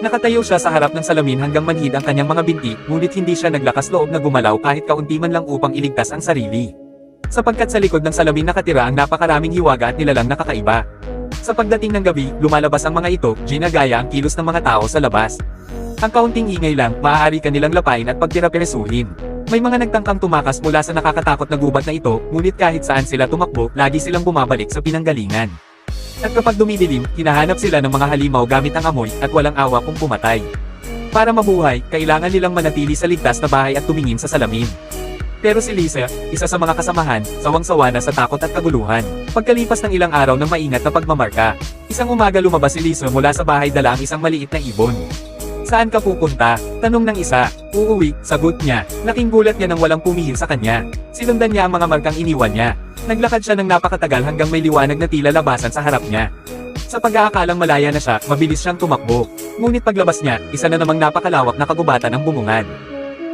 Nakatayo siya sa harap ng salamin hanggang manhid ang kanyang mga binti, ngunit hindi siya naglakas loob na gumalaw kahit kaunti man lang upang iligtas ang sarili. Sapagkat sa likod ng salamin nakatira ang napakaraming hiwaga at nilalang na kakaiba. Sa pagdating ng gabi, lumalabas ang mga ito, ginagaya ang kilos ng mga tao sa labas. Ang kaunting ingay lang, maaari kanilang lapain at pagtira-peresuhin. May mga nagtangkang tumakas mula sa nakakatakot na gubat na ito, ngunit kahit saan sila tumakbo, lagi silang bumabalik sa pinanggalingan. At kapag dumidilim, hinahanap sila ng mga halimaw gamit ang amoy, at walang awa kung pumatay. Para mabuhay, kailangan nilang manatili sa ligtas na bahay at tumingin sa salamin. Pero si Lisa, isa sa mga kasamahan, sawang-sawa na sa takot at kaguluhan. Pagkalipas ng ilang araw ng maingat na pagmamarka, isang umaga lumabas si Lisa mula sa bahay dala ang isang maliit na ibon. "Saan ka pupunta?" tanong ng isa. "Uuwi," sagot niya. Laking gulat niya nang walang pumihil sa kanya. Sinundan niya ang mga markang iniwan niya. Naglakad siya ng napakatagal hanggang may liwanag na tila labasan sa harap niya. Sa pag-aakalang malaya na siya, mabilis siyang tumakbo. Ngunit paglabas niya, isa na namang napakalawak na kagubatan ang bumungad.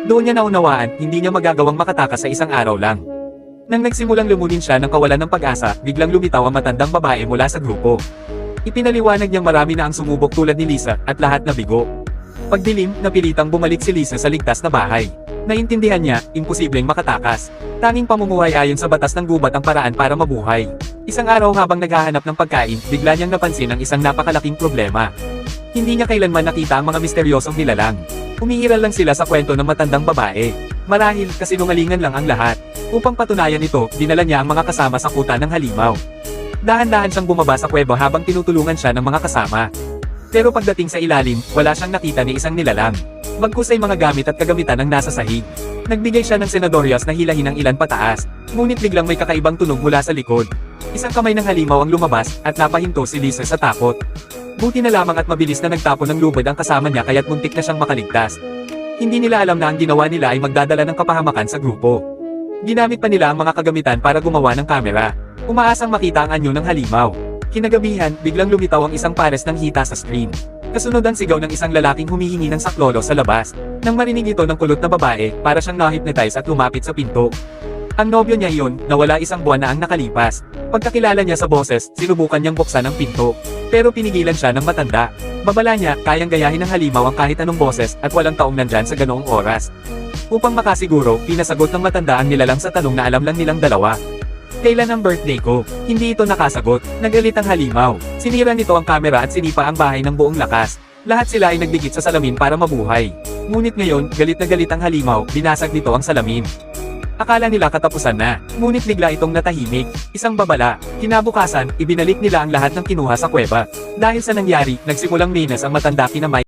Doon niya naunawaan, hindi niya magagawang makatakas sa isang araw lang. Nang nagsimulang lumunin siya ng kawalan ng pag-asa, biglang lumitaw ang matandang babae mula sa grupo. Ipinaliwanag niyang marami na ang sumubok tulad ni Lisa, at lahat na bigo. Pagdilim, napilitang bumalik si Lisa sa ligtas na bahay. Naintindihan niya, imposibleng makatakas. Tanging pamumuhay ayon sa batas ng gubat ang paraan para mabuhay. Isang araw habang naghahanap ng pagkain, bigla niyang napansin ang isang napakalaking problema. Hindi niya kailanman nakita ang mga misteryosong nilalang. Umiiral lang sila sa kwento ng matandang babae. Marahil, kasinungalingan lang ang lahat. Upang patunayan ito, dinala niya ang mga kasama sa kuta ng halimaw. Dahan-dahan siyang bumaba sa kuweba habang tinutulungan siya ng mga kasama. Pero pagdating sa ilalim, wala siyang nakita ni isang nilalang. Bagkus ay mga gamit at kagamitan ang nasa sahig. Nagbigay siya ng senadorias na hilahin ng ilan pataas, ngunit biglang may kakaibang tunog mula sa likod. Isang kamay ng halimaw ang lumabas, at napahinto si Lisa sa takot. Buti na lamang at mabilis na nagtapon ng lubid ang kasama niya kaya't muntik na siyang makaligtas. Hindi nila alam na ang ginawa nila ay magdadala ng kapahamakan sa grupo. Ginamit pa nila ang mga kagamitan para gumawa ng kamera. Umaasang makita ang anyo ng halimaw. Kinagabihan, biglang lumitaw ang isang pares ng hita sa screen. Kasunod ang sigaw ng isang lalaking humihingi ng saklolo sa labas. Nang marinig ito ng kulot na babae, para siyang na-hypnotize at lumapit sa pinto. Ang nobyo niya iyon, nawala isang buwan na ang nakalipas. Pagkakilala niya sa boses, sinubukan niyang buksan ang pinto. Pero pinigilan siya ng matanda. Babala niya, kayang gayahin ng halimaw ang kahit anong boses at walang taong nandyan sa ganoong oras. Upang makasiguro, pinasagot ng matanda ang nilalang sa tanong na alam lang nilang dalawa. "Kailan ang birthday ko?" Hindi ito nakasagot. Nagalit ang halimaw. Sinira nito ang kamera at sinipa ang bahay ng buong lakas. Lahat sila ay nagdikit sa salamin para mabuhay. Ngunit ngayon, galit na galit ang halimaw, binasag nito ang salamin. Akala nila katapusan na, ngunit bigla itong natahimik. Isang babala. Kinabukasan, ibinalik nila ang lahat ng kinuha sa kuweba. Dahil sa nangyari, nagsimulang minus ang matanda kina Mike.